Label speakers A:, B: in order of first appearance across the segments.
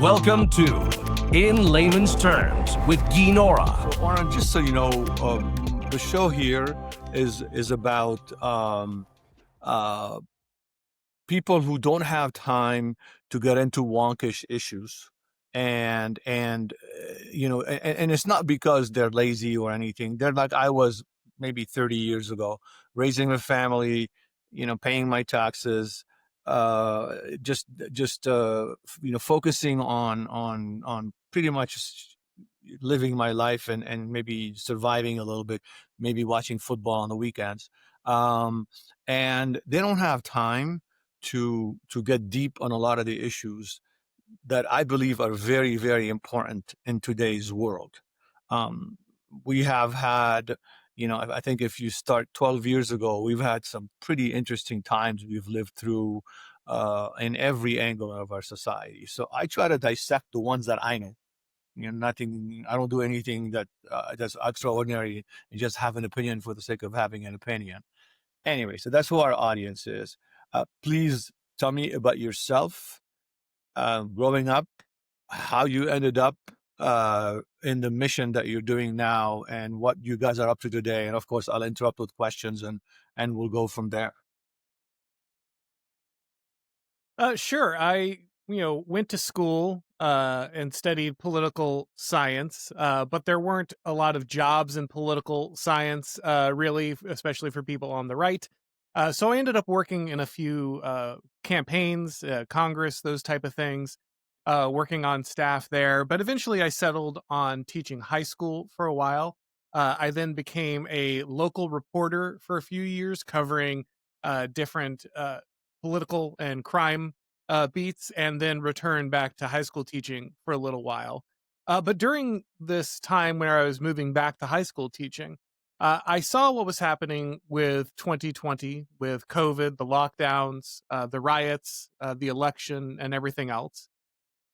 A: welcome to In Layman's Terms with Nohra.
B: So, Auron, just so you know, the show here is about people who don't have time to get into wonkish issues, and it's not because they're lazy or anything. They're like I was maybe 30 years ago, raising a family, paying my taxes, just focusing on pretty much living my life and maybe surviving a little bit, maybe watching football on the weekends. And they don't have time to get deep on a lot of the issues that I believe are very, very important in today's world. We have had, I think if you start 12 years ago, we've had some pretty interesting times we've lived through in every angle of our society. So I try to dissect the ones that I know. Nothing. I don't do anything that's extraordinary and just have an opinion for the sake of having an opinion. Anyway, so that's who our audience is. Please tell me about yourself, growing up, how you ended up in the mission that you're doing now, and what you guys are up to today. And of course, I'll interrupt with questions, and we'll go from there.
C: Sure. I went to school and studied political science, but there weren't a lot of jobs in political science, really, especially for people on the right. So I ended up working in a few campaigns, Congress, those type of things, working on staff there. But eventually I settled on teaching high school for a while. I then became a local reporter for a few years, covering different political and crime beats, and then returned back to high school teaching for a little while. But during this time when I was moving back to high school teaching, I saw what was happening with 2020, with COVID, the lockdowns, the riots, the election, and everything else.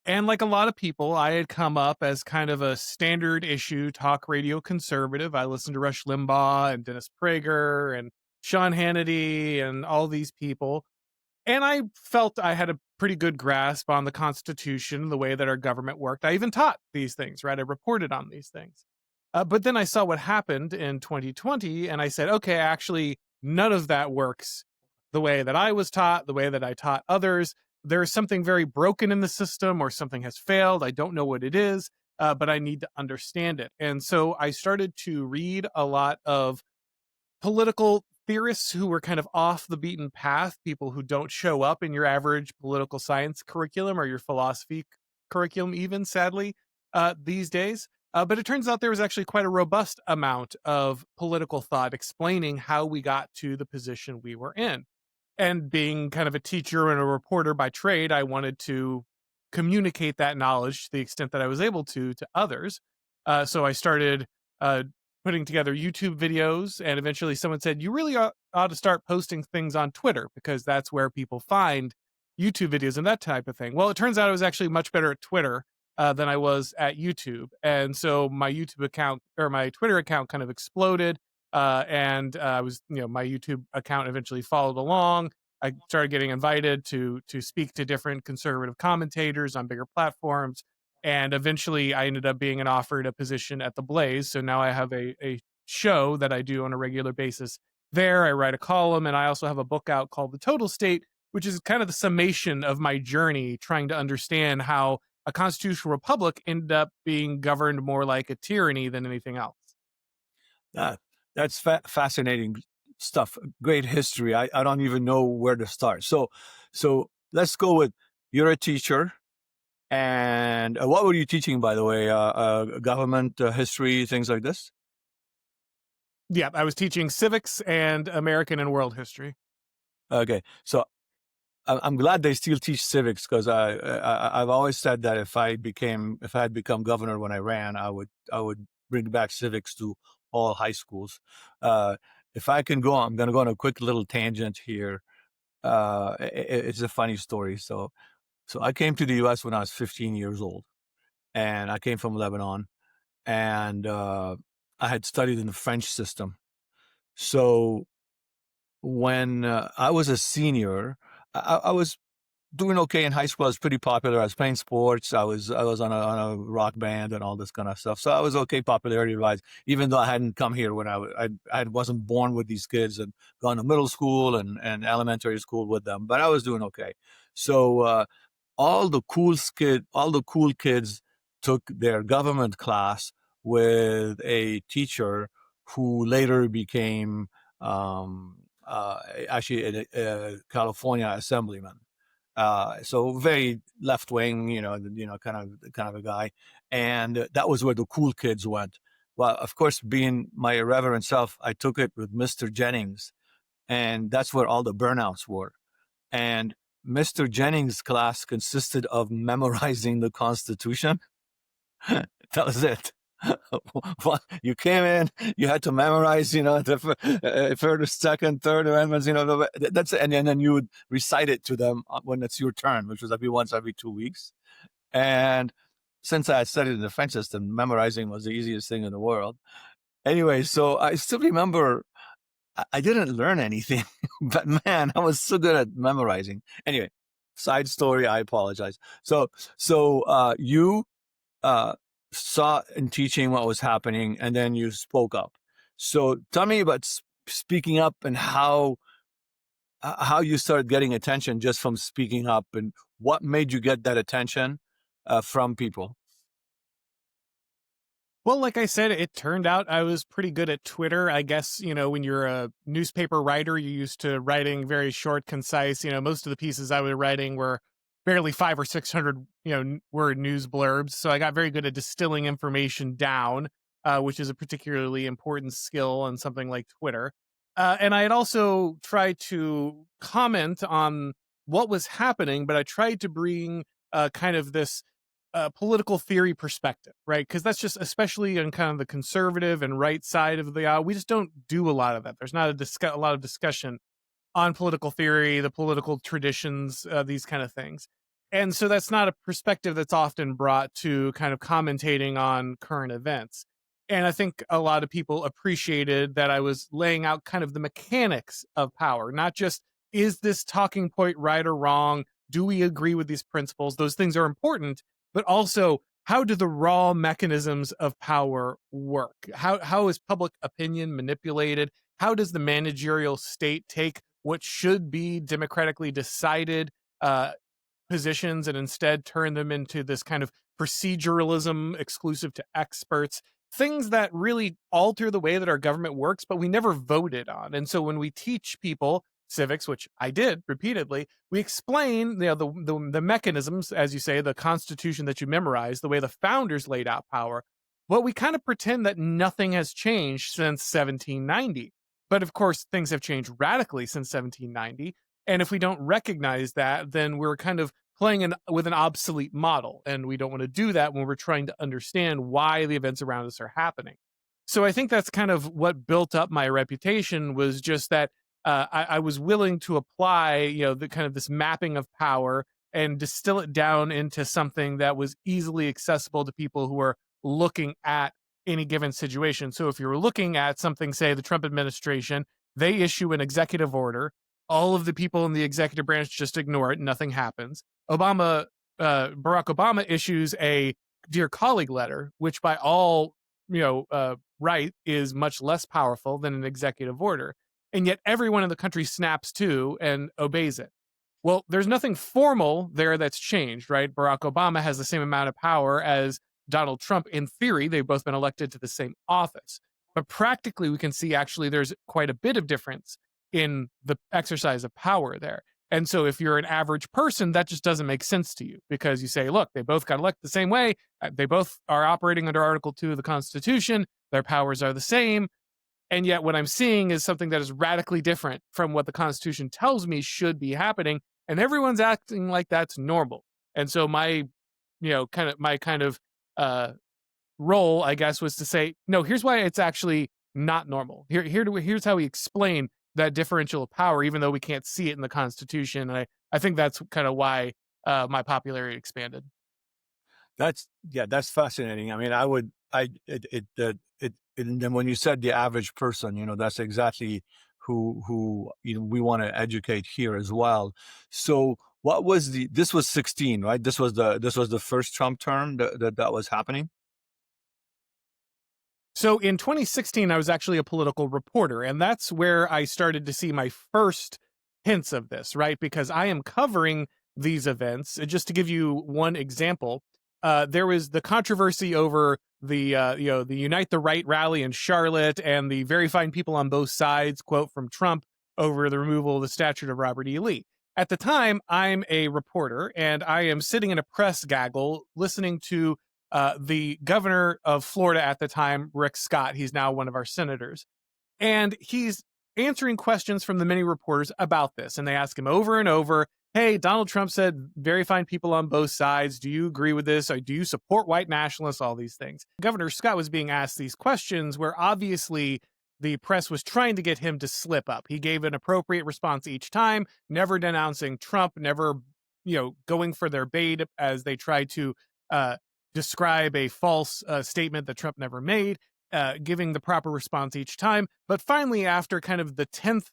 C: And like a lot of people, I had come up as kind of a standard issue talk radio conservative. I listened to Rush Limbaugh and Dennis Prager and Sean Hannity and all these people. And I felt I had a pretty good grasp on the Constitution, the way that our government worked. I even taught these things, right? I reported on these things. But then I saw what happened in 2020, and I said, okay, actually, none of that works the way that I was taught, the way that I taught others. There's something very broken in the system, or something has failed. I don't know what it is, but I need to understand it. And so I started to read a lot of political theorists who were kind of off the beaten path, people who don't show up in your average political science curriculum or your philosophy curriculum, even sadly, these days. But it turns out there was actually quite a robust amount of political thought explaining how we got to the position we were in. And being kind of a teacher and a reporter by trade, I wanted to communicate that knowledge to the extent that I was able to others. So I started putting together YouTube videos, and eventually someone said, you really ought to start posting things on Twitter, because that's where people find YouTube videos and that type of thing. Well, it turns out I was actually much better at Twitter than I was at YouTube. And so my YouTube account, or my Twitter account, kind of exploded. And I was, my YouTube account eventually followed along. I started getting invited to speak to different conservative commentators on bigger platforms. And eventually I ended up being offered a position at The Blaze. So now I have a show that I do on a regular basis there. I write a column, and I also have a book out called The Total State, which is kind of the summation of my journey trying to understand how a constitutional republic ended up being governed more like a tyranny than anything else.
B: That's fascinating stuff. Great history. I don't even know where to start. So let's go with, you're a teacher. And what were you teaching, by the way? Government history, things like this?
C: Yeah, I was teaching civics and American and world history.
B: Okay, so I'm glad they still teach civics, because I've always said that if I had become governor when I ran, I would bring back civics to all high schools. If I can go, I'm going to go on a quick little tangent here. It's a funny story. So I came to the U.S. when I was 15 years old, and I came from Lebanon, and I had studied in the French system. So when I was a senior, I was doing okay in high school. I was pretty popular. I was playing sports. I was on a rock band and all this kind of stuff. So I was okay popularity wise, even though I hadn't come here when I wasn't born with these kids and gone to middle school and elementary school with them. But I was doing okay. So all the cool kids took their government class with a teacher who later became actually a California assemblyman. So very left wing, kind of a guy, and that was where the cool kids went. Well, of course, being my irreverent self, I took it with Mr. Jennings, and that's where all the burnouts were. And Mr. Jennings' class consisted of memorizing the Constitution. That was it. You came in, you had to memorize, the first, second, third amendments, that's it. And then you would recite it to them when it's your turn, which was every 2 weeks. And since I had studied in the French system, memorizing was the easiest thing in the world. Anyway, so I still remember I didn't learn anything, but man, I was so good at memorizing. Anyway, side story, I apologize. So you saw in teaching what was happening, and then you spoke up. So tell me about speaking up and how you started getting attention just from speaking up, and what made you get that attention from people.
C: Well, like I said, it turned out I was pretty good at Twitter. I guess, when you're a newspaper writer, you're used to writing very short, concise. Most of the pieces I was writing were barely 500 or 600, word news blurbs. So I got very good at distilling information down, which is a particularly important skill on something like Twitter. And I had also tried to comment on what was happening, but I tried to bring kind of this political theory perspective, right? Because that's just, especially on kind of the conservative and right side of the aisle, we just don't do a lot of that. There's not a lot of discussion on political theory, the political traditions, these kind of things. And so that's not a perspective that's often brought to kind of commentating on current events. And I think a lot of people appreciated that I was laying out kind of the mechanics of power, not just, is this talking point right or wrong? Do we agree with these principles? Those things are important, but also, how do the raw mechanisms of power work? How is public opinion manipulated? How does the managerial state take what should be democratically decided positions and instead turn them into this kind of proceduralism exclusive to experts? Things that really alter the way that our government works, but we never voted on. And so when we teach people civics, which I did repeatedly, we explain the mechanisms, as you say, the Constitution that you memorize, the way the founders laid out power, but we kind of pretend that nothing has changed since 1790. But of course, things have changed radically since 1790. And if we don't recognize that, then we're kind of playing with an obsolete model. And we don't want to do that when we're trying to understand why the events around us are happening. So I think that's kind of what built up my reputation, was just that I was willing to apply, the kind of this mapping of power and distill it down into something that was easily accessible to people who are looking at any given situation. So if you're looking at something, say the Trump administration, they issue an executive order. All of the people in the executive branch just ignore it. Nothing happens. Barack Obama issues a dear colleague letter, which by all, right is much less powerful than an executive order. And yet everyone in the country snaps to and obeys it. Well, there's nothing formal there that's changed, right? Barack Obama has the same amount of power as Donald Trump. In theory, they've both been elected to the same office. But practically, we can see actually there's quite a bit of difference in the exercise of power there. And so if you're an average person, that just doesn't make sense to you, because you say, look, they both got elected the same way. They both are operating under Article 2 of the Constitution. Their powers are the same. And yet what I'm seeing is something that is radically different from what the Constitution tells me should be happening. And everyone's acting like that's normal. And so my role, I guess, was to say, no, here's why it's actually not normal. Here's how we explain that differential of power, even though we can't see it in the Constitution. And I think that's kind of why my popularity expanded.
B: That's fascinating. I mean, and then when you said the average person, that's exactly who we want to educate here as well. So What was this was 16, right? This was the first Trump term that was happening.
C: So in 2016, I was actually a political reporter, and that's where I started to see my first hints of this, right? Because I am covering these events. Just to give you one example, there was the controversy over the Unite the Right rally in Charlotte and the very fine people on both sides quote from Trump over the removal of the statue of Robert E. Lee. At the time, I'm a reporter, and I am sitting in a press gaggle listening to the governor of Florida at the time, Rick Scott. He's now one of our senators. And he's answering questions from the many reporters about this. And they ask him over and over, hey, Donald Trump said very fine people on both sides. Do you agree with this? Or do you support white nationalists? All these things. Governor Scott was being asked these questions where obviously the press was trying to get him to slip up. He gave an appropriate response each time, never denouncing Trump, never, going for their bait as they tried to describe a false statement that Trump never made, giving the proper response each time. But finally, after kind of the 10th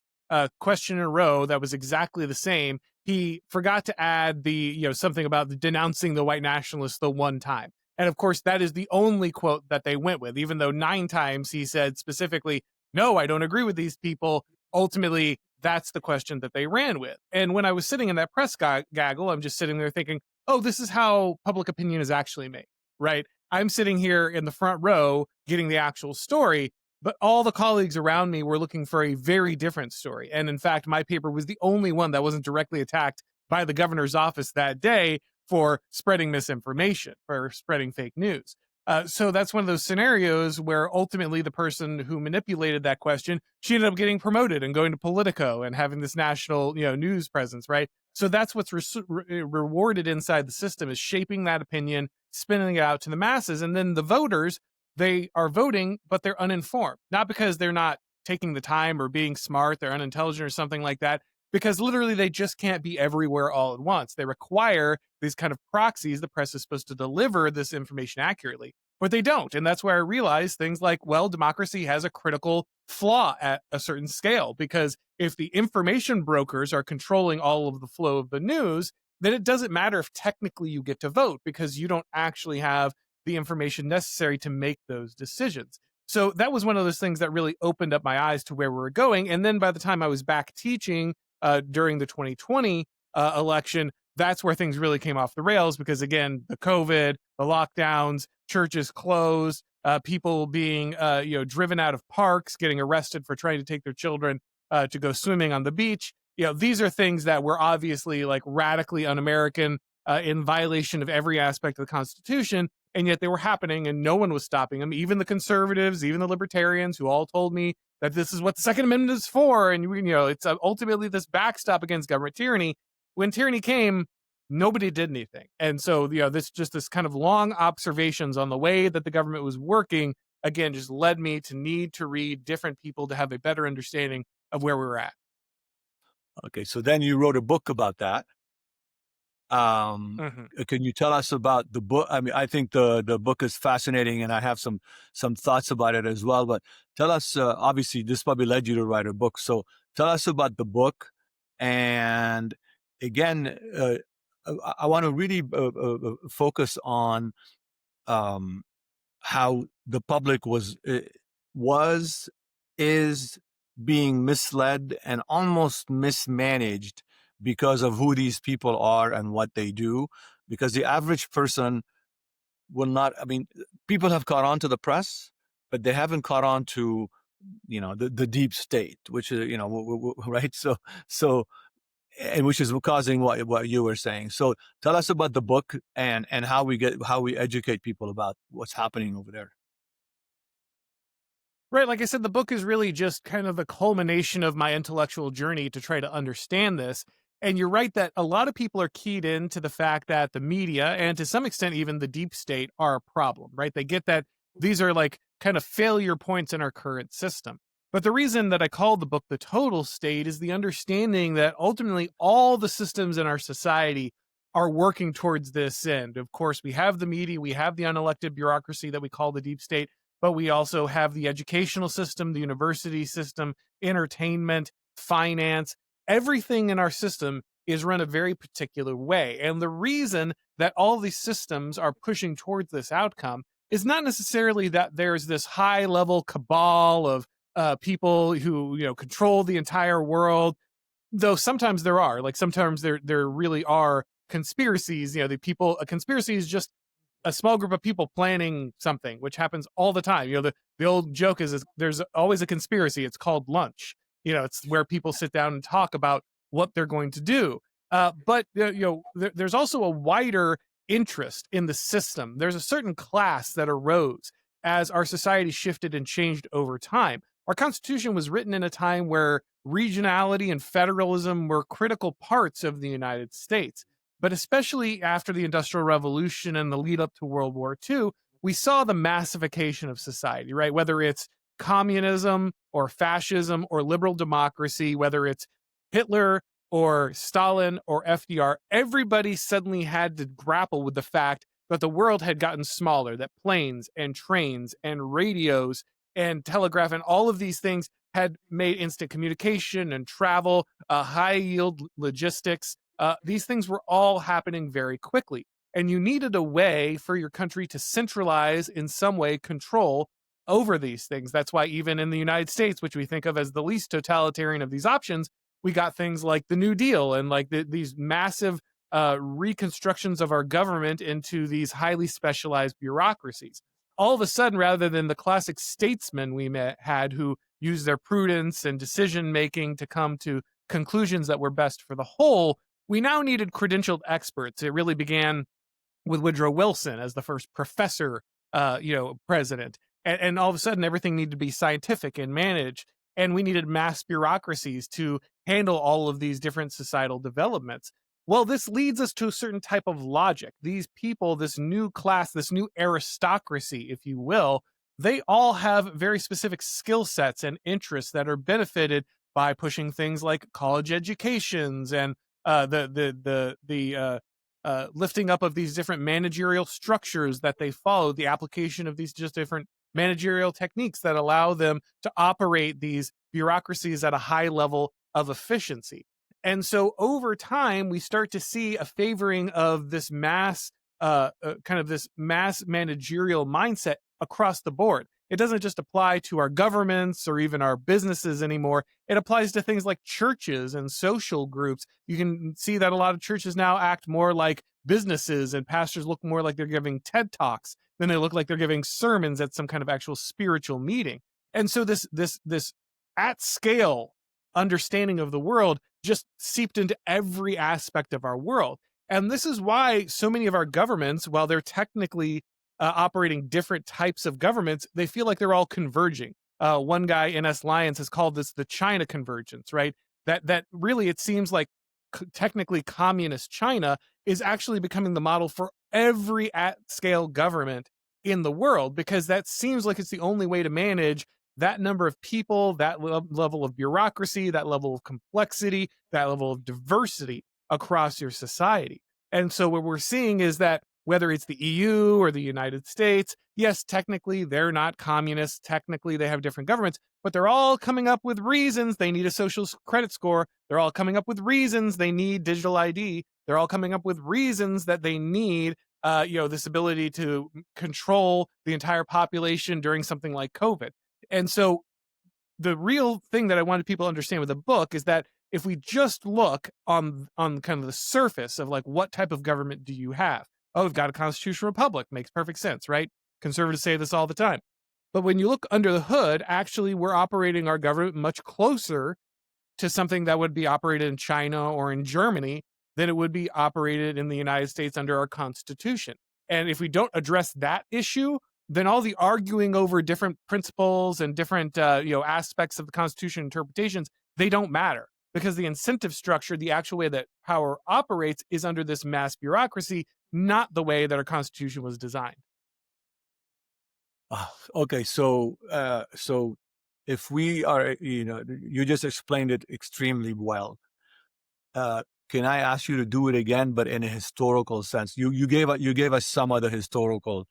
C: question in a row that was exactly the same, he forgot to add the, something about denouncing the white nationalists the one time. And of course, that is the only quote that they went with, even though 9 times he said specifically, no, I don't agree with these people. Ultimately, that's the question that they ran with. And when I was sitting in that press gaggle, I'm just sitting there thinking, oh, this is how public opinion is actually made, right? I'm sitting here in the front row getting the actual story, but all the colleagues around me were looking for a very different story. And in fact, my paper was the only one that wasn't directly attacked by the governor's office that day for spreading misinformation, for spreading fake news. So that's one of those scenarios where ultimately the person who manipulated that question, she ended up getting promoted and going to Politico and having this national, news presence, right? So that's what's rewarded inside the system, is shaping that opinion, spinning it out to the masses. And then the voters, they are voting, but they're uninformed, not because they're not taking the time or being smart, they're unintelligent or something like that, because literally they just can't be everywhere all at once. They require these kind of proxies. The press is supposed to deliver this information accurately, but they don't. And that's where I realized things like, well, democracy has a critical flaw at a certain scale, because if the information brokers are controlling all of the flow of the news, then it doesn't matter if technically you get to vote, because you don't actually have the information necessary to make those decisions. So that was one of those things that really opened up my eyes to where we were going. And then by the time I was back teaching during the 2020 election, that's where things really came off the rails, because again, the COVID, the lockdowns, churches closed, people being driven out of parks, getting arrested for trying to take their children to go swimming on the beach. These are things that were obviously like radically un-American, in violation of every aspect of the Constitution, and yet they were happening and no one was stopping them. Even the conservatives, even the libertarians, who all told me that this is what the Second Amendment is for, and it's ultimately this backstop against government tyranny. When tyranny came, nobody did anything. And so this kind of long observations on the way that the government was working, again, just led me to need to read different people to have a better understanding of where we were at.
B: Okay, so then you wrote a book about that. Can you tell us about the book? I mean, I think the book is fascinating, and I have some thoughts about it as well. But tell us, obviously, this probably led you to write a book. So tell us about the book. And again, I want to really focus on how the public is being misled and almost mismanaged because of who these people are and what they do. Because the average person will not, I mean, people have caught on to the press, but they haven't caught on to, the deep state, which is, right? So, and which is causing what you were saying. So tell us about the book and how we educate people about what's happening over there.
C: Right. Like I said, the book is really just kind of the culmination of my intellectual journey to try to understand this. And you're right that a lot of people are keyed into the fact that the media, and to some extent even the deep state, are a problem, right? They get that these are like kind of failure points in our current system. But the reason that I called the book The Total State is the understanding that ultimately all the systems in our society are working towards this end. Of course, we have the media, we have the unelected bureaucracy that we call the deep state, but we also have the educational system, the university system, entertainment, finance. Everything in our system is run a very particular way. And the reason that all these systems are pushing towards this outcome is not necessarily that there's this high level cabal of people who control the entire world, though sometimes there are. Like sometimes there really are conspiracies. A conspiracy is just a small group of people planning something, which happens all the time. The old joke is there's always a conspiracy. It's called lunch. It's where people sit down and talk about what they're going to do. But there's also a wider interest in the system. There's a certain class that arose as our society shifted and changed over time. Our Constitution was written in a time where regionality and federalism were critical parts of the United States. But especially after the Industrial Revolution and the lead up to World War II, we saw the massification of society, right? Whether it's communism or fascism or liberal democracy, whether it's Hitler or Stalin or FDR, everybody suddenly had to grapple with the fact that the world had gotten smaller, that planes and trains and radios and telegraph and all of these things had made instant communication and travel, high yield logistics. These things were all happening very quickly. And you needed a way for your country to centralize in some way control over these things. That's why even in the United States, which we think of as the least totalitarian of these options, we got things like the New Deal and like these massive reconstructions of our government into these highly specialized bureaucracies. All of a sudden, rather than the classic statesmen we had who used their prudence and decision making to come to conclusions that were best for the whole, we now needed credentialed experts. It really began with Woodrow Wilson as the first professor, president. And all of a sudden, everything needed to be scientific and managed. And we needed mass bureaucracies to handle all of these different societal developments. Well, this leads us to a certain type of logic. These people, this new class, this new aristocracy, if you will, they all have very specific skill sets and interests that are benefited by pushing things like college educations and the lifting up of these different managerial structures that they follow, the application of these just different managerial techniques that allow them to operate these bureaucracies at a high level of efficiency. And so over time, we start to see a favoring of this mass, this mass managerial mindset across the board. It doesn't just apply to our governments or even our businesses anymore. It applies to things like churches and social groups. You can see that a lot of churches now act more like businesses, and pastors look more like they're giving TED Talks than they look like they're giving sermons at some kind of actual spiritual meeting. And so this at scale understanding of the world just seeped into every aspect of our world. And this is why so many of our governments, while they're technically operating different types of governments, they feel like they're all converging. One guy, N.S. Lyons, has called this the China convergence, right? That really, it seems like technically communist China is actually becoming the model for every at-scale government in the world, because that seems like it's the only way to manage that number of people, that level of bureaucracy, that level of complexity, that level of diversity across your society. And so what we're seeing is that whether it's the EU or the United States, yes, technically they're not communists. Technically they have different governments, but they're all coming up with reasons they need a social credit score. They're all coming up with reasons they need digital ID. They're all coming up with reasons that they need, this ability to control the entire population during something like COVID. And so the real thing that I wanted people to understand with the book is that if we just look on kind of the surface of like, what type of government do you have? Oh, we've got a constitutional republic. Makes perfect sense, right? Conservatives say this all the time. But when you look under the hood, actually, we're operating our government much closer to something that would be operated in China or in Germany than it would be operated in the United States under our Constitution. And if we don't address that issue, then all the arguing over different principles and different aspects of the Constitution interpretations, they don't matter, because the incentive structure, the actual way that power operates, is under this mass bureaucracy, not the way that our Constitution was designed.
B: Okay, so if we are, you just explained it extremely well. Can I ask you to do it again, but in a historical sense? You gave us some of the historical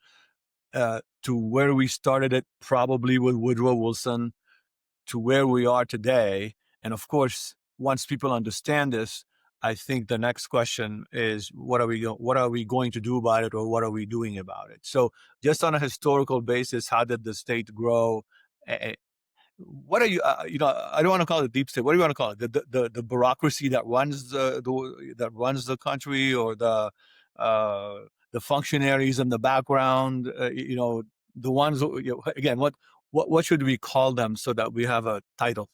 B: to where we started it, probably with Woodrow Wilson, to where we are today. And of course, once people understand this, I think the next question is what are we going to do about it, or what are we doing about it? So just on a historical basis, how did the state grow? What are you I don't want to call it deep state. What do you want to call it? The bureaucracy that runs that runs the country, or the functionaries in the background, the ones, again, what should we call them so that we have a title?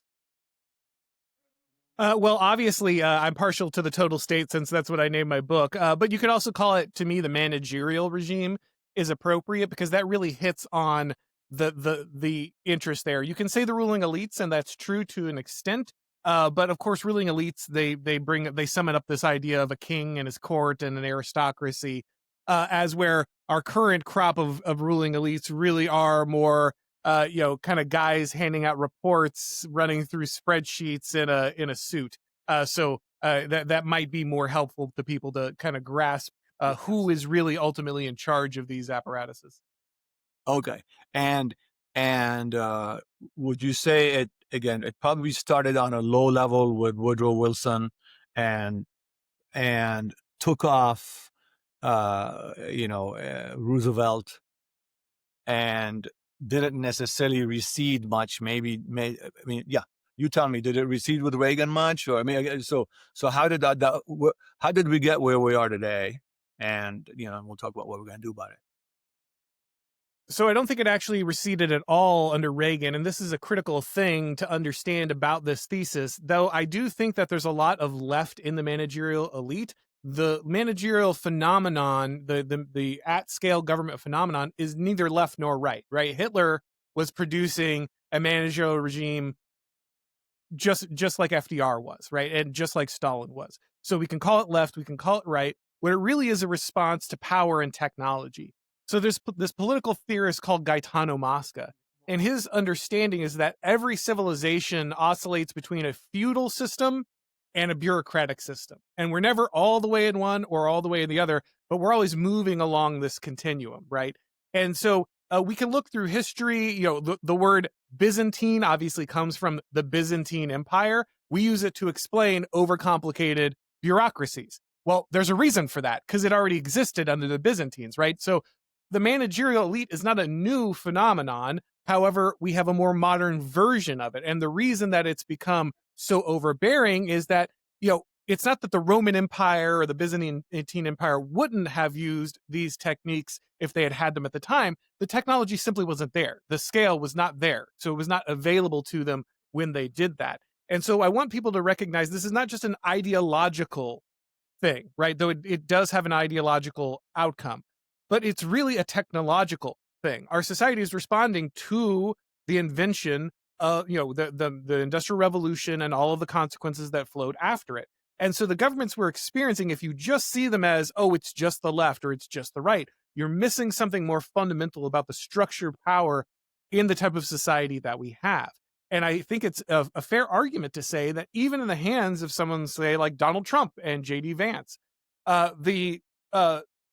C: Well, obviously, I'm partial to the total state since that's what I named my book. But you could also call it, to me, the managerial regime is appropriate because that really hits on the interest there. You can say the ruling elites, and that's true to an extent. But of course, ruling elites they summon up this idea of a king and his court and an aristocracy, as where our current crop of ruling elites really are more kind of guys handing out reports, running through spreadsheets in a suit. That might be more helpful to people to kind of grasp who is really ultimately in charge of these apparatuses.
B: Okay, and would you say it again? It probably started on a low level with Woodrow Wilson, and took off, Roosevelt, and didn't necessarily recede much. Yeah. You tell me, did it recede with Reagan much? Or so how did how did we get where we are today? And we'll talk about what we're going to do about it.
C: So I don't think it actually receded at all under Reagan, and this is a critical thing to understand about this thesis, though I do think that there's a lot of left in the managerial elite. The managerial phenomenon, the at-scale government phenomenon, is neither left nor right, right? Hitler was producing a managerial regime just like FDR was, right? And just like Stalin was. So we can call it left, we can call it right, where it really is a response to power and technology. So there's this political theorist called Gaetano Mosca, and his understanding is that every civilization oscillates between a feudal system and a bureaucratic system. And we're never all the way in one or all the way in the other, but we're always moving along this continuum, right? And so we can look through history. The word Byzantine obviously comes from the Byzantine Empire. We use it to explain overcomplicated bureaucracies. Well, there's a reason for that because it already existed under the Byzantines, right? So the managerial elite is not a new phenomenon. However, we have a more modern version of it. And the reason that it's become so overbearing is that, it's not that the Roman Empire or the Byzantine Empire wouldn't have used these techniques if they had had them at the time. The technology simply wasn't there. The scale was not there. So it was not available to them when they did that. And so I want people to recognize this is not just an ideological thing, right? Though it does have an ideological outcome, but it's really a technological thing. Our society is responding to the invention of, the Industrial Revolution and all of the consequences that flowed after it. And so the governments we're experiencing, if you just see them as, oh, it's just the left or it's just the right, you're missing something more fundamental about the structure of power in the type of society that we have. And I think it's a fair argument to say that even in the hands of someone, say, like Donald Trump and J.D. Vance, the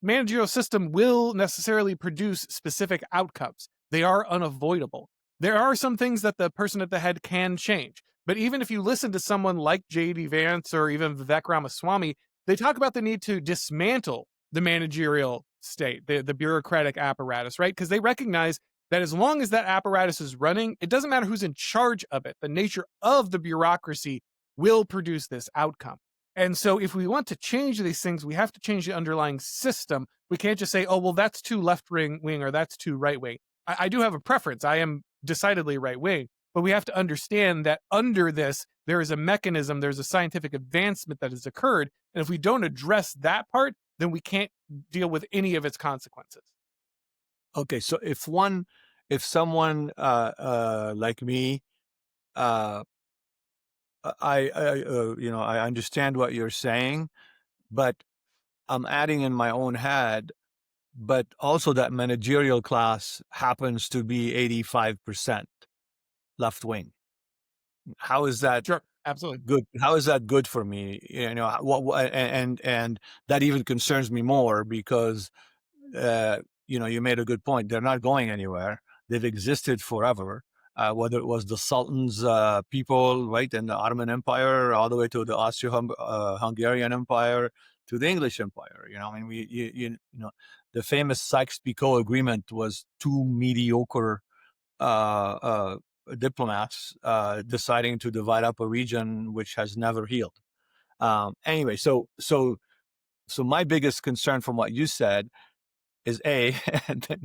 C: managerial system will necessarily produce specific outcomes. They are unavoidable. There are some things that the person at the head can change. But even if you listen to someone like J.D. Vance or even Vivek Ramaswamy, they talk about the need to dismantle the managerial state, the bureaucratic apparatus, right? Because they recognize that as long as that apparatus is running, it doesn't matter who's in charge of it. The nature of the bureaucracy will produce this outcome. And so if we want to change these things, we have to change the underlying system. We can't just say, oh, well, that's too left-wing or that's too right-wing. I do have a preference. I am decidedly right-wing. But we have to understand that under this, there is a mechanism, there's a scientific advancement that has occurred. And if we don't address that part, then we can't deal with any of its consequences.
B: Okay, so if someone like me, I understand what you're saying, but I'm adding in my own head, but also that managerial class happens to be 85% left wing. How is that?
C: Sure, absolutely
B: good? How is that good for me? And that even concerns me more because you made a good point. They're not going anywhere. They've existed forever. whether it was the Sultan's people, right, in the Ottoman Empire, all the way to the Austro-Hungarian Empire, to the English Empire. I mean, the famous Sykes-Picot Agreement was two mediocre diplomats deciding to divide up a region which has never healed. Anyway, so my biggest concern from what you said is they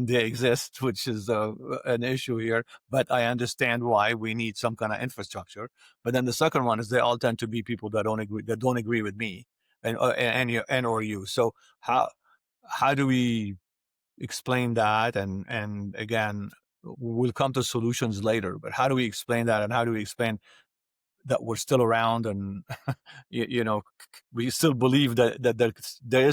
B: exist, which is an issue here, but I understand why we need some kind of infrastructure. But then the second one is they all tend to be people that don't agree with me and or you. So how do we explain that? And again, we'll come to solutions later, but how do we explain that, and how do we explain that we're still around, and we still believe that there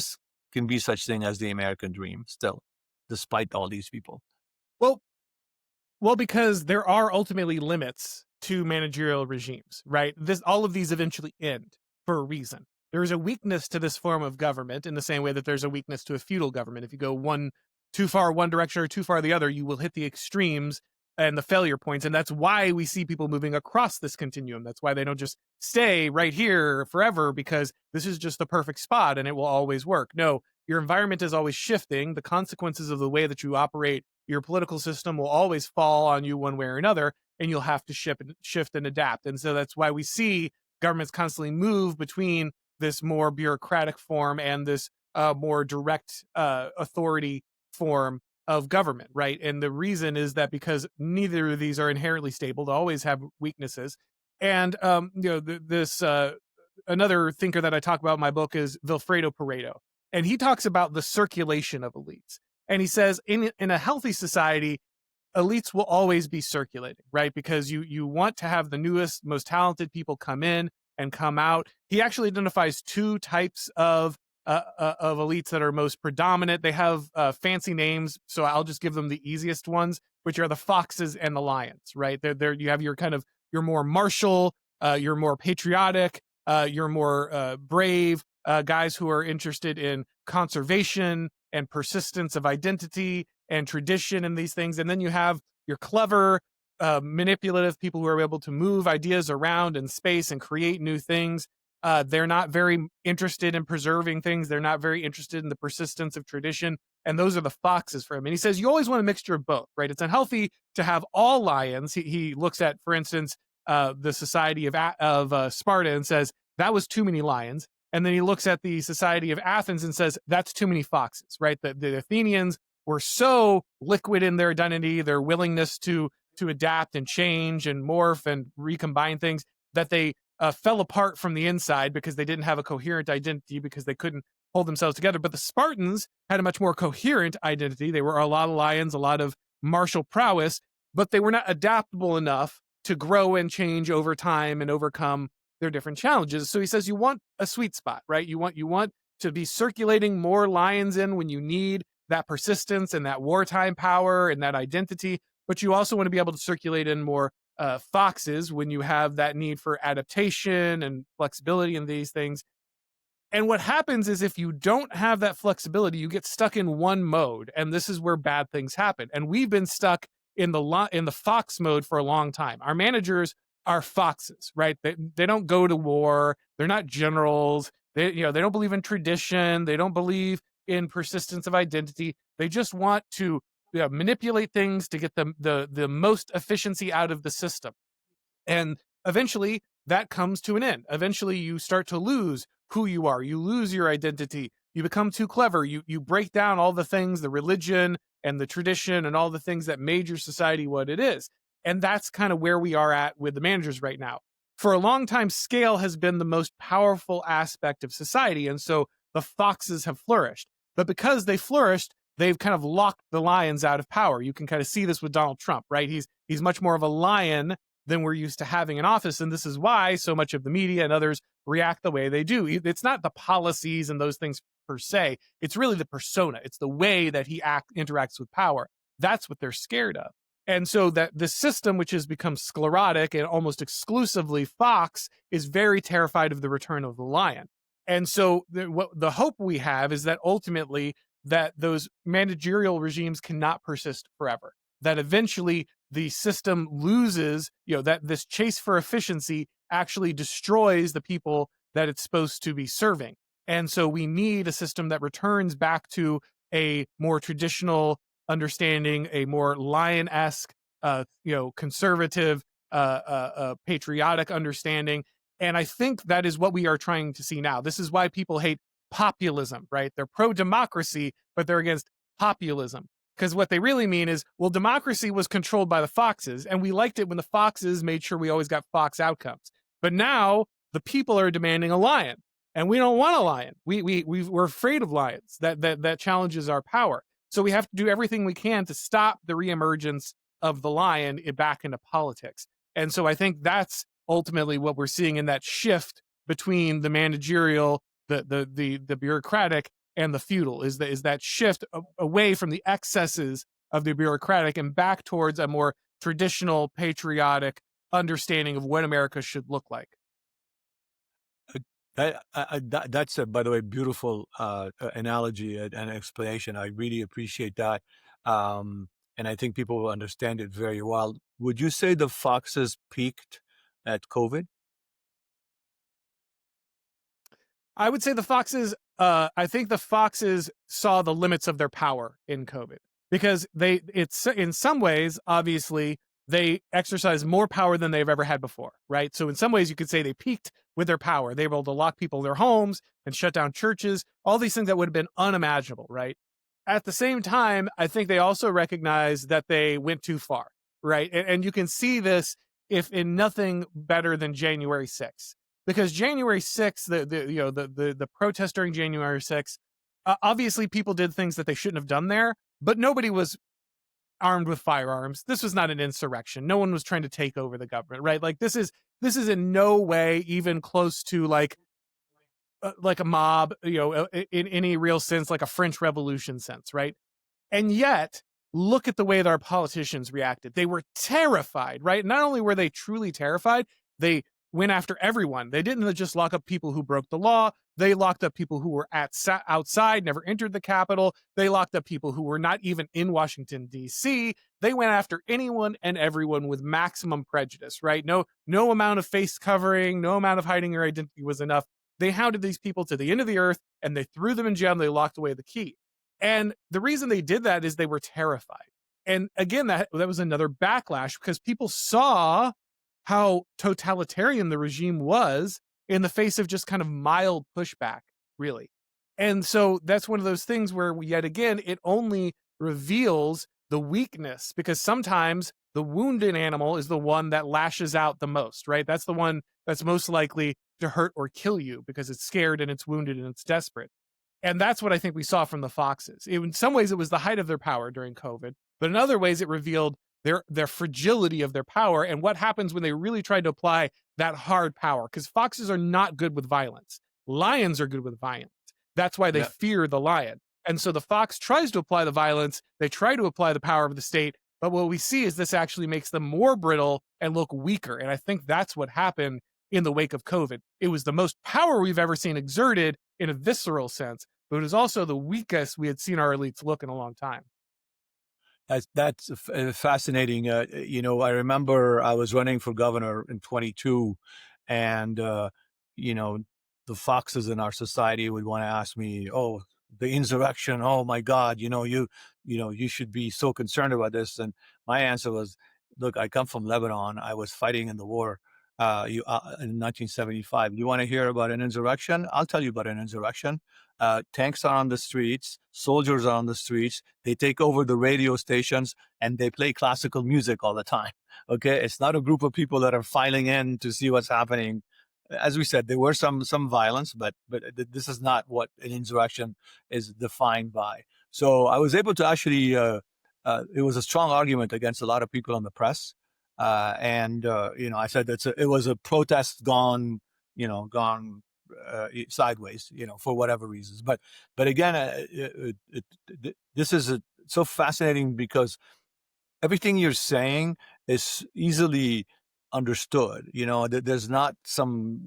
B: can be such thing as the American dream still, despite all these people?
C: Well, because there are ultimately limits to managerial regimes, right? All of these eventually end for a reason. There is a weakness to this form of government in the same way that there's a weakness to a feudal government. If you go too far one direction or too far the other, you will hit the extremes and the failure points. And that's why we see people moving across this continuum. That's why they don't just stay right here forever, because this is just the perfect spot and it will always work. No, your environment is always shifting. The consequences of the way that you operate your political system will always fall on you one way or another, and you'll have to shift and adapt. And so that's why we see governments constantly move between this more bureaucratic form and this more direct authority form of government, right? And the reason is that because neither of these are inherently stable, they always have weaknesses. And another thinker that I talk about in my book is Vilfredo Pareto, and he talks about the circulation of elites. And he says in a healthy society, elites will always be circulating, right? Because you want to have the newest, most talented people come in and come out. He actually identifies two types of elites that are most predominant. They have fancy names, so I'll just give them the easiest ones, which are the foxes and the lions, right? You have your more martial, you're more patriotic, you're more brave, guys who are interested in conservation and persistence of identity and tradition and these things. And then you have your clever, manipulative people who are able to move ideas around in space and create new things. They're not very interested in preserving things. They're not very interested in the persistence of tradition. And those are the foxes for him. And he says, you always want a mixture of both, right? It's unhealthy to have all lions. He looks at, for instance, the society of Sparta and says, that was too many lions. And then he looks at the society of Athens and says, that's too many foxes, right? The Athenians were so liquid in their identity, their willingness to adapt and change and morph and recombine things, that they fell apart from the inside because they didn't have a coherent identity, because they couldn't hold themselves together. But the Spartans had a much more coherent identity. They were a lot of lions, a lot of martial prowess, but they were not adaptable enough to grow and change over time and overcome their different challenges. So he says you want a sweet spot, right? You want to be circulating more lions in when you need that persistence and that wartime power and that identity, but you also want to be able to circulate in more foxes when you have that need for adaptation and flexibility and these things. And what happens is if you don't have that flexibility, you get stuck in one mode, and this is where bad things happen. And we've been stuck in the fox mode for a long time. Our managers are foxes, right? They don't go to war. They're not generals. They don't believe in tradition. They don't believe in persistence of identity. They just want to manipulate things to get the most efficiency out of the system. And eventually that comes to an end. Eventually you start to lose who you are. You lose your identity. You become too clever. You break down all the things, the religion and the tradition and all the things that made your society what it is. And that's kind of where we are at with the managers right now. For a long time, scale has been the most powerful aspect of society. And so the foxes have flourished. But because they flourished, they've kind of locked the lions out of power. You can kind of see this with Donald Trump, right? He's much more of a lion than we're used to having in office. And this is why so much of the media and others react the way they do. It's not the policies and those things per se. It's really the persona. It's the way that he interacts with power. That's what they're scared of. And so that the system, which has become sclerotic and almost exclusively fox, is very terrified of the return of the lion. And so the hope we have is that ultimately that those managerial regimes cannot persist forever, that eventually the system loses, that this chase for efficiency actually destroys the people that it's supposed to be serving. And so we need a system that returns back to a more traditional understanding, a more lion-esque, conservative, patriotic understanding. And I think that is what we are trying to see now. This is why people hate populism, right? They're pro-democracy, but they're against populism. Because what they really mean is, well, democracy was controlled by the foxes, and we liked it when the foxes made sure we always got fox outcomes. But now the people are demanding a lion, and we don't want a lion. We're afraid of lions. That challenges our power. So we have to do everything we can to stop the reemergence of the lion back into politics. And so I think that's ultimately what we're seeing in that shift between the managerial, the bureaucratic, and the feudal, is that shift away from the excesses of the bureaucratic and back towards a more traditional patriotic understanding of what America should look like.
B: That's by the way, beautiful analogy and explanation. I really appreciate that, and I think people will understand it very well. Would you say the foxes peaked at COVID?
C: I would say I think the foxes saw the limits of their power in COVID, because it's in some ways, obviously, they exercise more power than they've ever had before, right? So in some ways you could say they peaked with their power. They were able to lock people in their homes and shut down churches, all these things that would have been unimaginable, right? At the same time, I think they also recognize that they went too far, right? And you can see this if in nothing better than January 6th. Because January 6th, the protest during January 6th, obviously people did things that they shouldn't have done there, but nobody was armed with firearms. This was not an insurrection. No one was trying to take over the government, right? Like this is in no way even close to like a mob, in any real sense, like a French Revolution sense, right? And yet, look at the way that our politicians reacted. They were terrified, right? Not only were they truly terrified, they went after everyone. They didn't just lock up people who broke the law. They locked up people who were outside, never entered the Capitol. They locked up people who were not even in Washington, D.C. They went after anyone and everyone with maximum prejudice, right? No amount of face covering, no amount of hiding your identity was enough. They hounded these people to the end of the earth, and they threw them in jail, and they locked away the key. And the reason they did that is they were terrified. And again, that was another backlash, because people saw how totalitarian the regime was in the face of just kind of mild pushback, really. And so that's one of those things where, yet again, it only reveals the weakness, because sometimes the wounded animal is the one that lashes out the most, right? That's the one that's most likely to hurt or kill you because it's scared and it's wounded and it's desperate. And that's what I think we saw from the foxes. In some ways, it was the height of their power during COVID, but in other ways, it revealed their fragility of their power and what happens when they really tried to apply that hard power. Because foxes are not good with violence. Lions are good with violence. That's why they fear the lion. And so the fox tries to apply the violence. They try to apply the power of the state. But what we see is this actually makes them more brittle and look weaker. And I think that's what happened in the wake of COVID. It was the most power we've ever seen exerted in a visceral sense, but it was also the weakest we had seen our elites look in a long time.
B: That's fascinating. I remember I was running for governor in 22, and the foxes in our society would want to ask me, "Oh, the insurrection! Oh my God! You should be so concerned about this." And my answer was, "Look, I come from Lebanon. I was fighting in the war in 1975. You want to hear about an insurrection? I'll tell you about an insurrection. Tanks are on the streets, soldiers are on the streets, they take over the radio stations, and they play classical music all the time. Okay, it's not a group of people that are filing in to see what's happening. As we said, there were some violence, but this is not what an insurrection is defined by. So I was able to actually, it was a strong argument against a lot of people in the press. I said it was a protest gone sideways, for whatever reasons. But again, this is so fascinating because everything you're saying is easily understood. There's not some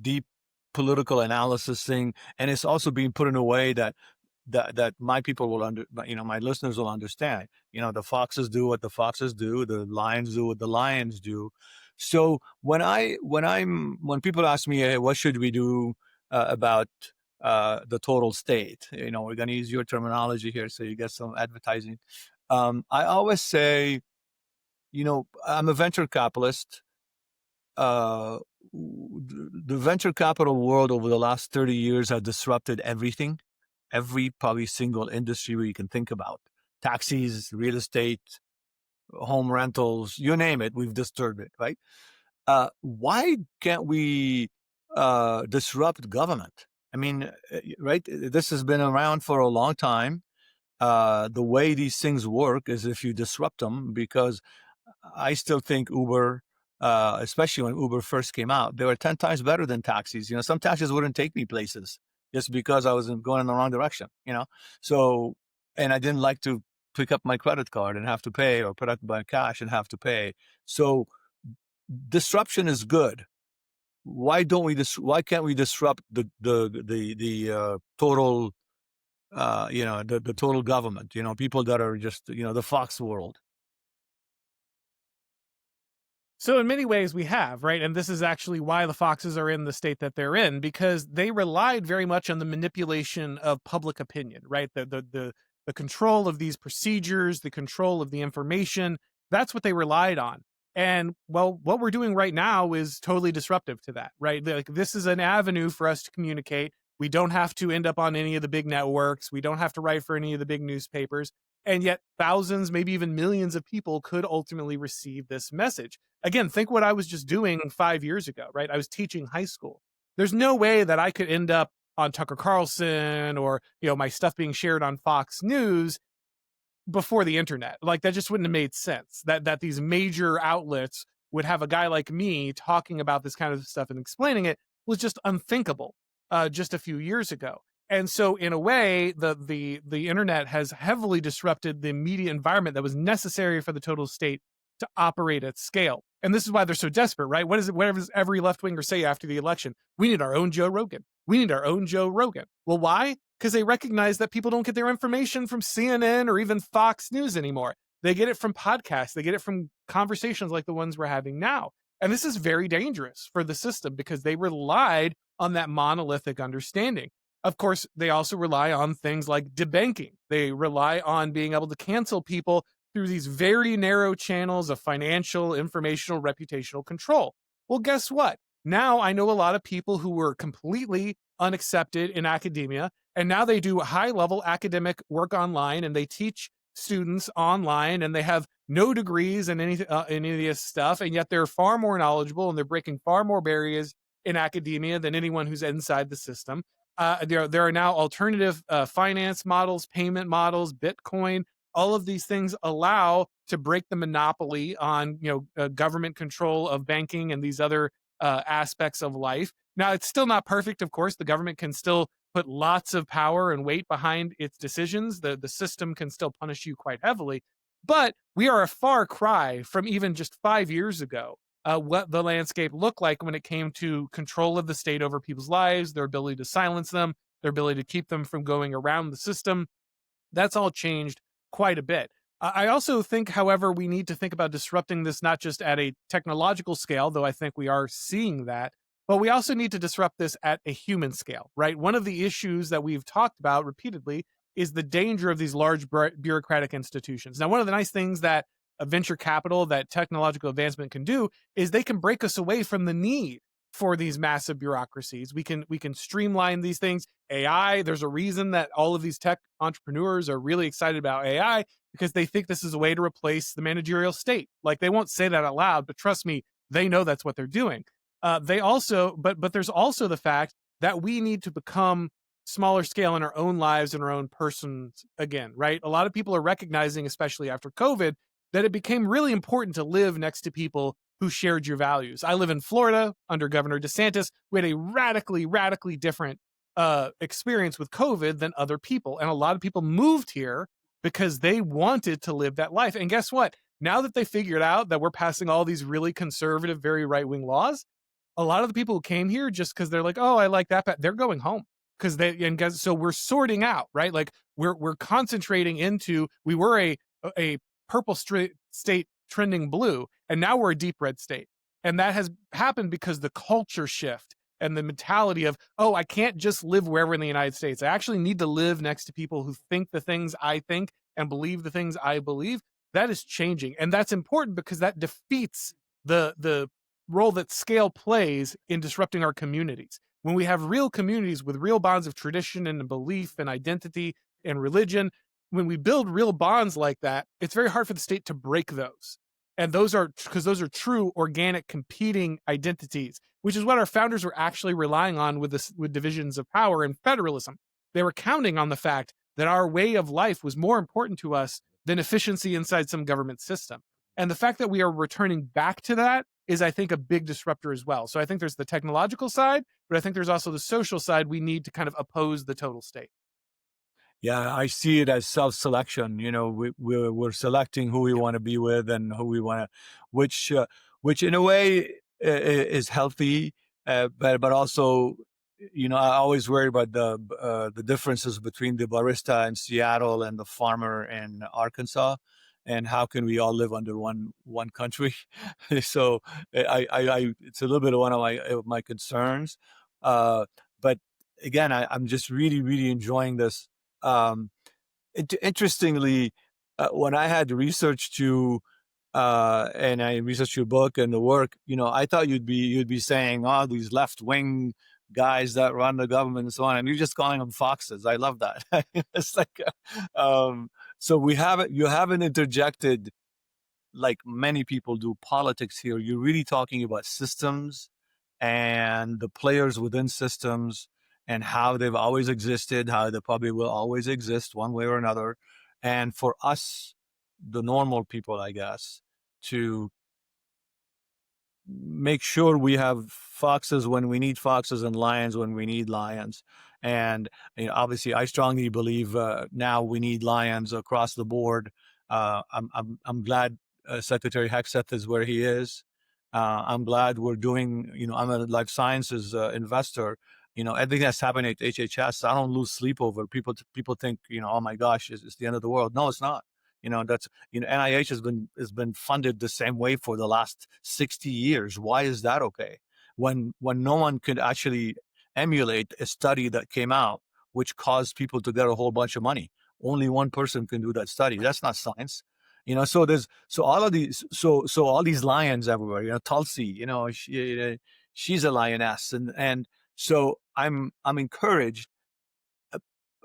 B: deep political analysis thing, and it's also being put in a way that that my people will my listeners will understand. The foxes do what the foxes do, the lions do what the lions do. So when people ask me, hey, what should we do about the total state? We're going to use your terminology here, so you get some advertising. I always say, I'm a venture capitalist. The venture capital world over the last 30 years has disrupted everything, every probably single industry where you can think about. Taxis, real estate, home rentals, you name it, we've disturbed it, right? Why can't we disrupt government? I mean, right? This has been around for a long time. The way these things work is if you disrupt them, because I still think Uber, especially when Uber first came out, they were 10 times better than taxis. Some taxis wouldn't take me places just because I was going in the wrong direction, So, and I didn't like to pick up my credit card and have to pay, or put up my cash and have to pay. So disruption is good. Why can't we disrupt the total, the total government, people that are just, the Fox world?
C: So in many ways we have, right? And this is actually why the foxes are in the state that they're in, because they relied very much on the manipulation of public opinion, right? The control of these procedures, the control of the information, that's what they relied on. And well, what we're doing right now is totally disruptive to that, right? Like, this is an avenue for us to communicate. We don't have to end up on any of the big networks. We don't have to write for any of the big newspapers. And yet thousands, maybe even millions of people could ultimately receive this message. Again, think what I was just doing 5 years ago, right? I was teaching high school. There's no way that I could end up on Tucker Carlson or, my stuff being shared on Fox News before the internet. Like, that just wouldn't have made sense, that these major outlets would have a guy like me talking about this kind of stuff and explaining it was just unthinkable just a few years ago. And so in a way, the internet has heavily disrupted the media environment that was necessary for the total state to operate at scale. And this is why they're so desperate, right? What does every left-winger say after the election? We need our own Joe Rogan. We need our own Joe Rogan. Well, why? Because they recognize that people don't get their information from CNN or even Fox News anymore. They get it from podcasts. They get it from conversations like the ones we're having now. And this is very dangerous for the system because they relied on that monolithic understanding. Of course, they also rely on things like debanking. They rely on being able to cancel people through these very narrow channels of financial, informational, reputational control. Well, guess what? Now I know a lot of people who were completely unaccepted in academia, and now they do high-level academic work online, and they teach students online, and they have no degrees in any of this stuff, and yet they're far more knowledgeable, and they're breaking far more barriers in academia than anyone who's inside the system. There are now alternative finance models, payment models, Bitcoin. All of these things allow to break the monopoly on government control of banking and these other aspects of life. Now, it's still not perfect, of course. The government can still put lots of power and weight behind its decisions. The system can still punish you quite heavily. But we are a far cry from even just 5 years ago, what the landscape looked like when it came to control of the state over people's lives, their ability to silence them, their ability to keep them from going around the system. That's all changed quite a bit. I also think, however, we need to think about disrupting this not just at a technological scale, though I think we are seeing that, but we also need to disrupt this at a human scale, right? One of the issues that we've talked about repeatedly is the danger of these large bureaucratic institutions. Now, one of the nice things that a venture capital, that technological advancement can do is they can break us away from the need for these massive bureaucracies. We can streamline these things. AI, there's a reason that all of these tech entrepreneurs are really excited about AI, because they think this is a way to replace the managerial state. Like, they won't say that out loud, but trust me, they know that's what they're doing. They also, but there's also the fact that we need to become smaller scale in our own lives and our own persons again, right? A lot of people are recognizing, especially after COVID, that it became really important to live next to people who shared your values. I live in Florida under Governor DeSantis. We had a radically different experience with COVID than other people. And a lot of people moved here because they wanted to live that life. And guess what? Now that they figured out that we're passing all these really conservative, very right-wing laws, a lot of the people who came here just because they're like, oh, I like that, they're going home. because so we're sorting out, right? Like we're concentrating into, we were a purple state trending blue, and now we're a deep red state. And that has happened because the culture shift and the mentality of, oh, I can't just live wherever in the United States. I actually need to live next to people who think the things I think and believe the things I believe. That is changing. And that's important because that defeats the role that scale plays in disrupting our communities. When we have real communities with real bonds of tradition and belief and identity and religion, when we build real bonds like that, it's very hard for the state to break those. And those are true organic competing identities, which is what our founders were actually relying on with divisions of power and federalism. They were counting on the fact that our way of life was more important to us than efficiency inside some government system. And the fact that we are returning back to that is, I think, a big disruptor as well. So I think there's the technological side, but I think there's also the social side. We need to kind of oppose the total state.
B: Yeah, I see it as self-selection. We're selecting who we want to be with and who we want to, which in a way is healthy, but also, I always worry about the differences between the barista in Seattle and the farmer in Arkansas, and how can we all live under one country? So I it's a little bit of one of my concerns, but again, I'm just really really enjoying this. Interestingly, when I had research to, and I researched your book and the work, I thought you'd be saying, oh, these left wing guys that run the government and so on, and you're just calling them foxes. I love that. It's like, so you haven't interjected like many people do politics here. You're really talking about systems and the players within systems and how they've always existed, how they probably will always exist one way or another. And for us, the normal people, I guess, to make sure we have foxes when we need foxes and lions when we need lions. And obviously, I strongly believe now we need lions across the board. I'm glad Secretary Hegseth is where he is. I'm glad we're doing. I'm a life sciences investor. Everything that's happening at HHS, I don't lose sleep over. People think, oh my gosh, it's the end of the world. No, it's not. That's NIH has been funded the same way for the last 60 years. Why is that okay? When no one could actually emulate a study that came out which caused people to get a whole bunch of money. Only one person can do that study. That's not science. So all of these so all these lions everywhere. Tulsi, she's a lioness, and so I'm encouraged.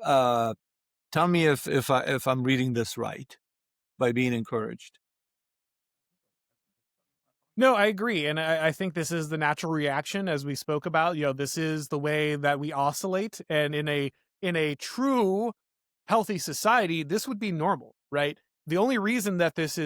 B: Tell me if I'm reading this right by being encouraged.
C: No, I agree. And I think this is the natural reaction, as we spoke about. This is the way that we oscillate. And in a true healthy society, this would be normal, right? The only reason that this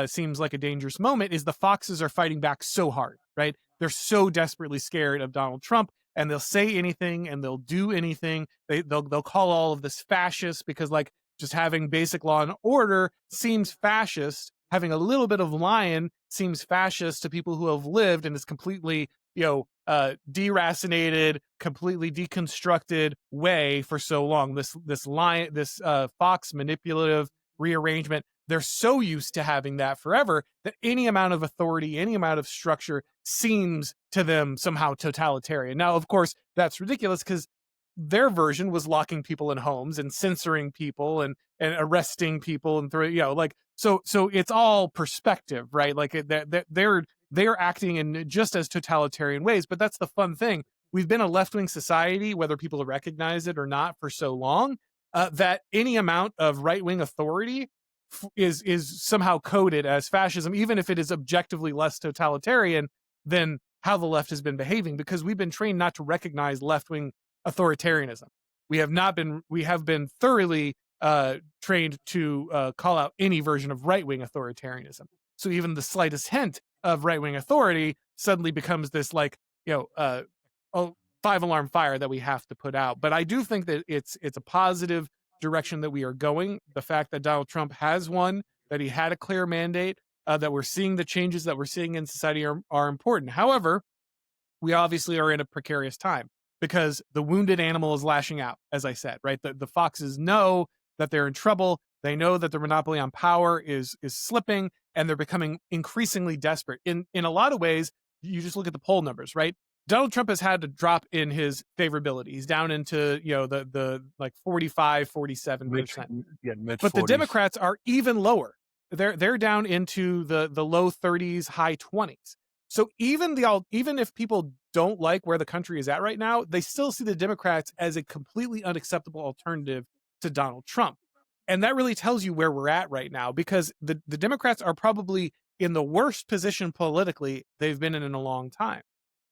C: seems like a dangerous moment is the foxes are fighting back so hard, right? They're so desperately scared of Donald Trump, and they'll say anything and they'll do anything. They'll call all of this fascist because, like, just having basic law and order seems fascist. Having a little bit of lion seems fascist to people who have lived and is completely, deracinated, completely deconstructed way for so long. This lion, this fox manipulative rearrangement, they're so used to having that forever that any amount of authority, any amount of structure seems to them somehow totalitarian. Now, of course, that's ridiculous because their version was locking people in homes and censoring people and arresting people and so it's all perspective, right? Like they're acting in just as totalitarian ways, but that's the fun thing. We've been a left-wing society, whether people recognize it or not, for so long that any amount of right-wing authority is somehow coded as fascism, even if it is objectively less totalitarian than how the left has been behaving, because we've been trained not to recognize left-wing authoritarianism. We have been thoroughly trained to call out any version of right-wing authoritarianism. So even the slightest hint of right-wing authority suddenly becomes this five-alarm fire that we have to put out. But I do think that it's a positive direction that we are going. The fact that Donald Trump has won, that he had a clear mandate, that we're seeing the changes that we're seeing in society are important. However, we obviously are in a precarious time, because the wounded animal is lashing out, as I said, right? The foxes know that they're in trouble. They know that the monopoly on power is slipping, and they're becoming increasingly desperate. In a lot of ways, you just look at the poll numbers, right? Donald Trump has had to drop in his favorability. He's down into, the like 45, 47%.
B: Mid
C: But the
B: 40s.
C: Democrats are even lower. They're down into the low 30s, high 20s. So even if people don't like where the country is at right now, they still see the Democrats as a completely unacceptable alternative to Donald Trump. And that really tells you where we're at right now, because the Democrats are probably in the worst position politically they've been in a long time.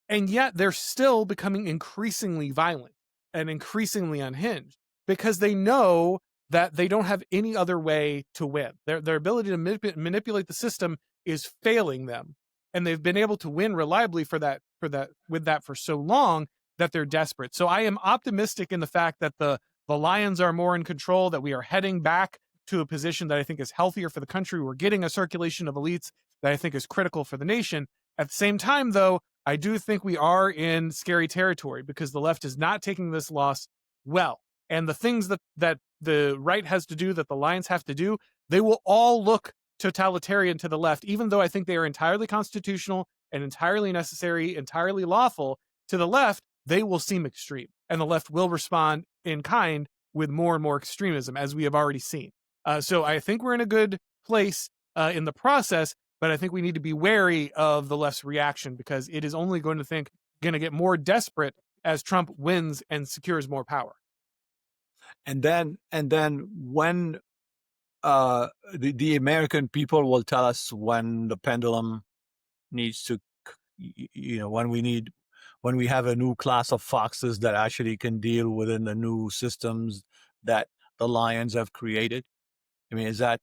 C: And yet they're still becoming increasingly violent and increasingly unhinged because they know that they don't have any other way to win. Their ability to manipulate the system is failing them. And they've been able to win reliably with that for so long that they're desperate. So I am optimistic in the fact that the Lions are more in control, that we are heading back to a position that I think is healthier for the country. We're getting a circulation of elites that I think is critical for the nation. At the same time, though, I do think we are in scary territory because the left is not taking this loss well. And the things that the right has to do, that the Lions have to do, they will all look totalitarian to the left, even though I think they are entirely constitutional and entirely necessary, entirely lawful. To the left, they will seem extreme, and the left will respond in kind with more and more extremism, as we have already seen. So I think we're in a good place in the process, but I think we need to be wary of the left's reaction because it is only going to get more desperate as Trump wins and secures more power.
B: And then when the American people will tell us when the pendulum needs to, when we have a new class of foxes that actually can deal within the new systems that the Lions have created. I mean, is that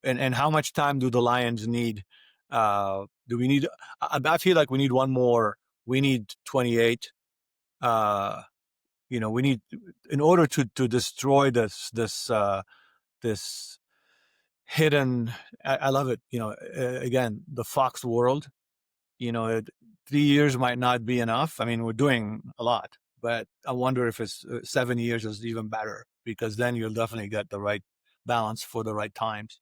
B: and how much time do the Lions need? Do we need? I feel like we need one more. We need 28. We need, in order to destroy this hidden. I love it. Again, the fox world. 3 years might not be enough. I mean, we're doing a lot, but I wonder if it's 7 years is even better, because then you'll definitely get the right balance for the right times.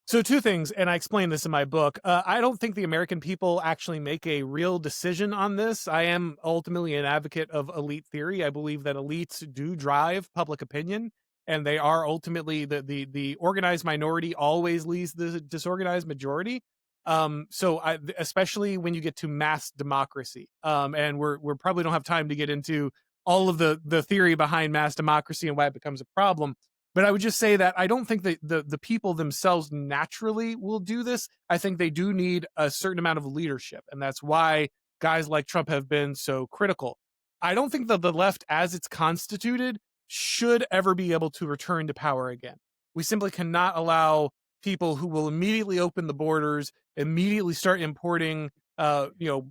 C: So two things, and I explain this in my book. I don't think the American people actually make a real decision on this. I am ultimately an advocate of elite theory. I believe that elites do drive public opinion, and they are ultimately the organized minority always leads the disorganized majority. Especially when you get to mass democracy, and we're probably don't have time to get into all of the theory behind mass democracy and why it becomes a problem. But I would just say that I don't think that the people themselves naturally will do this. I think they do need a certain amount of leadership, and that's why guys like Trump have been so critical. I don't think that the left, as it's constituted, should ever be able to return to power again. We simply cannot allow people who will immediately open the borders, immediately start importing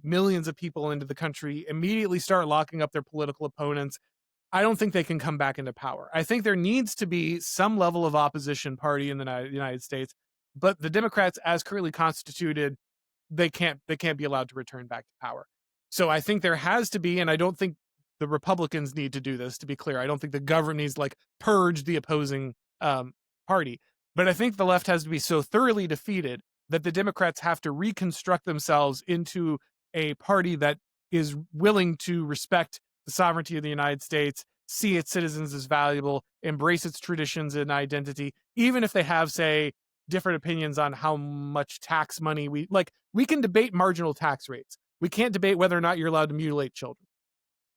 C: millions of people into the country, immediately start locking up their political opponents. I don't think they can come back into power. I think there needs to be some level of opposition party in the United States, but the Democrats, as currently constituted, they can't be allowed to return back to power. So I think there has to be, and I don't think the Republicans need to do this, to be clear. I don't think the government needs to purge the opposing party. But I think the left has to be so thoroughly defeated that the Democrats have to reconstruct themselves into a party that is willing to respect the sovereignty of the United States, see its citizens as valuable, embrace its traditions and identity, even if they have, say, different opinions on how much tax money we can debate marginal tax rates. We can't debate whether or not you're allowed to mutilate children.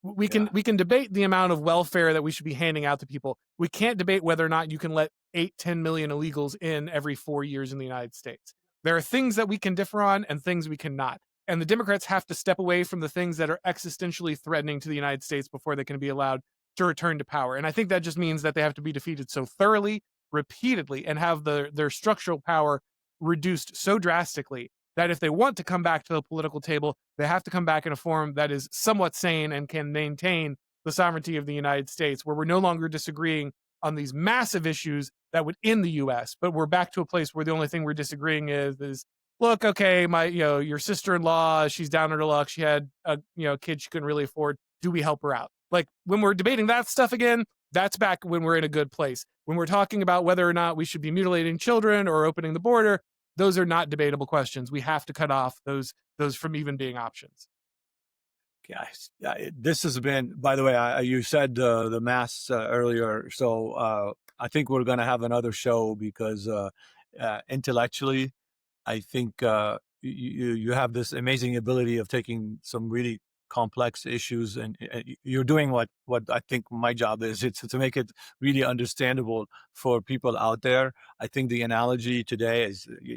C: We can debate the amount of welfare that we should be handing out to people. We can't debate whether or not you can let 10 million illegals in every 4 years in the United States. There are things that we can differ on and things we cannot. And the Democrats have to step away from the things that are existentially threatening to the United States before they can be allowed to return to power. And I think that just means that they have to be defeated so thoroughly, repeatedly, and have their structural power reduced so drastically that if they want to come back to the political table, they have to come back in a form that is somewhat sane and can maintain the sovereignty of the United States, where we're no longer disagreeing on these massive issues that would end the U.S., but we're back to a place where the only thing we're disagreeing is look, okay, my, your sister-in-law, she's down on her luck. She had a, kid she couldn't really afford. Do we help her out? Like when we're debating that stuff again, that's back when we're in a good place. When we're talking about whether or not we should be mutilating children or opening the border, those are not debatable questions. We have to cut off those from even being options.
B: Guys, this has been, by the way, you said the mass earlier, so I think we're going to have another show because intellectually, I think you have this amazing ability of taking some really complex issues, and you're doing what I think my job is. It's to make it really understandable for people out there. I think the analogy today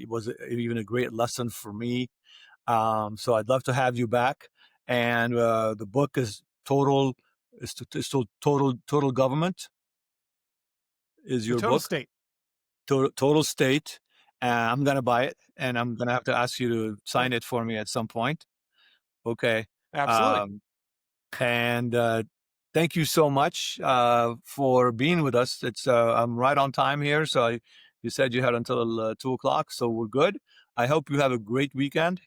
B: was even a great lesson for me. So I'd love to have you back. And the book is Total Government is
C: The
B: your
C: total
B: book.
C: state.
B: Total State. I'm gonna buy it, and I'm gonna have to ask you to sign it for me at some point. Okay.
C: Absolutely.
B: And thank you so much for being with us. It's I'm right on time here, so you said you had until 2 o'clock, so we're good. I hope you have a great weekend.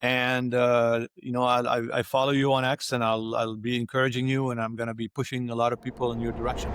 B: And I follow you on X, and I'll be encouraging you, and I'm going to be pushing a lot of people in your direction.